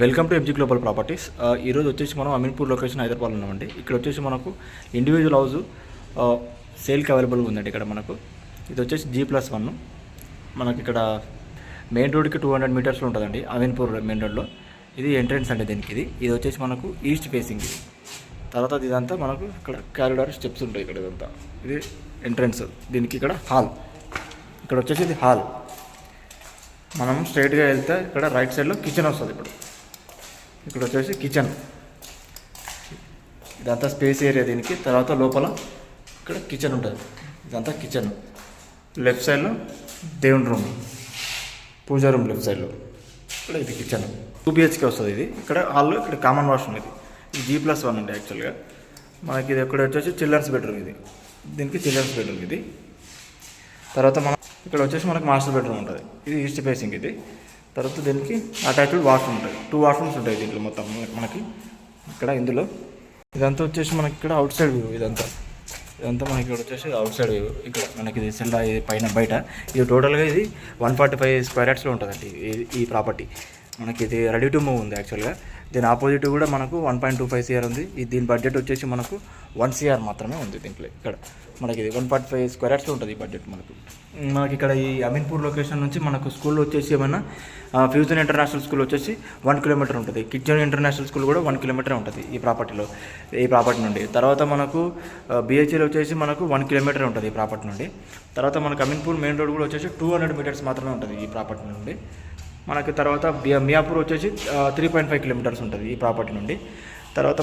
Welcome to MG global properties. ఈరోజు వచ్చేసి మనం అమీన్పూర్ లొకేషన్ హైదరాబాద్లో ఉన్నామండి. ఇక్కడ వచ్చేసి మనకు ఇండివిజువల్ హౌస్ సేల్కి అవైలబుల్గా ఉందండి. ఇక్కడ మనకు ఇది వచ్చేసి G+1. మనకి ఇక్కడ మెయిన్ రోడ్కి 200 మీటర్స్లో ఉంటుందండి. అమీన్పూర్ మెయిన్ రోడ్లో ఇది ఎంట్రెన్స్ అండి. దీనికి ఇది వచ్చేసి మనకు ఈస్ట్ ఫేసింగ్. ఇది తర్వాత ఇదంతా మనకు ఇక్కడ కారిడార్ స్టెప్స్ ఉంటాయి. ఇక్కడ ఇదంతా ఇది ఎంట్రెన్స్. దీనికి ఇక్కడ హాల్, ఇక్కడ వచ్చేసి ఇది హాల్. మనం స్ట్రైట్గా వెళ్తే ఇక్కడ రైట్ సైడ్లో కిచెన్ వస్తుంది. ఇక్కడ వచ్చేసి కిచెన్, ఇదంతా స్పేస్ ఏరియా దీనికి. తర్వాత లోపల ఇక్కడ కిచెన్ ఉంటుంది. ఇదంతా కిచెన్. లెఫ్ట్ సైడ్లో దేవుని రూమ్, పూజా రూమ్ లెఫ్ట్ సైడ్లో. ఇక్కడ ఇది కిచెన్ 2 BHK వస్తుంది. ఇది ఇక్కడ హాల్లో ఇక్కడ కామన్ వాష్రూమ్. ఇది G+1 అండి. యాక్చువల్గా మనకి ఇది ఇక్కడ వచ్చేసి చిల్డ్రన్స్ బెడ్రూమ్. ఇది దీనికి చిల్డ్రన్స్ బెడ్రూమ్. ఇది తర్వాత మనం ఇక్కడ వచ్చేసి మనకి మాస్టర్ బెడ్రూమ్ ఉంటుంది. ఇది ఈస్ట్ ఫేసింగ్. ఇది తర్వాత దీనికి అటాచ్డ్ వాష్రూమ్ ఉంటుంది. 2 వాష్రూమ్స్ ఉంటాయి దీంట్లో మొత్తం మనకి. ఇక్కడ ఇందులో ఇదంతా వచ్చేసి మనకి ఇక్కడ అవుట్ సైడ్ వ్యూ. ఇదంతా మనకి ఇక్కడ వచ్చేసి అవుట్ సైడ్ వ్యూ. ఇక్కడ మనకి ఇది సెల్ పైన బయట. ఇది టోటల్గా ఇది 145 స్క్వేర్ యార్డ్స్లో ఉంటుందండి ఈ ప్రాపర్టీ. మనకి ఇది రెడీ టు మూవ్ ఉంది యాక్చువల్గా. దీని ఆపోజిట్ కూడా మనకు 1.25 CR ఉంది. దీని బడ్జెట్ వచ్చేసి మనకు 1 CR మాత్రమే ఉంది దీంట్లో. ఇక్కడ మనకి ఇది 145 స్క్వేర్ యార్డ్స్లో ఉంటుంది ఈ బడ్జెట్ మనకి ఇక్కడ ఈ అమీన్పూర్ లొకేషన్ నుంచి మనకు స్కూల్ వచ్చేసి ఏమైనా ఫ్యూజన్ ఇంటర్నేషనల్ స్కూల్ వచ్చేసి 1 కిలోమీటర్ ఉంటుంది. కిడ్జన్ ఇంటర్నేషనల్ స్కూల్ కూడా 1 కిలోమీటర్ ఉంటుంది ఈ ప్రాపర్టీ నుండి. తర్వాత మనకు BHL వచ్చేసి మనకు 1 కిలోమీటర్ ఉంటుంది ఈ ప్రాపర్టీ నుండి. తర్వాత మనకు అమీన్పూర్ మెయిన్ రోడ్ కూడా వచ్చేసి 200 మీటర్స్ మాత్రమే ఉంటుంది ఈ ప్రాపర్టీ నుండి మనకి. తర్వాత మియాపూర్ వచ్చేసి 3.5 కిలోమీటర్స్ ఉంటుంది ఈ ప్రాపర్టీ నుండి. తర్వాత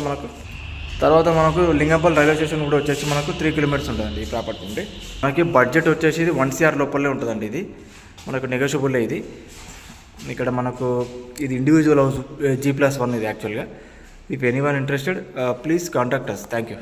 మనకు లింగంపల్లి రైల్వే స్టేషన్ కూడా వచ్చేసి మనకు 3 కిలోమీటర్స్ ఉంటుందండి ఈ ప్రాపర్టీ నుండి. మనకి బడ్జెట్ వచ్చేసి ఇది 1 CR లోపలే ఉంటుందండి. ఇది మనకు నెగోషియబుల్. ఇది ఇక్కడ మనకు ఇది ఇండివిజువల్ హౌస్ G+1 ఇది యాక్చువల్గా. If anyone interested please contact us. Thank you.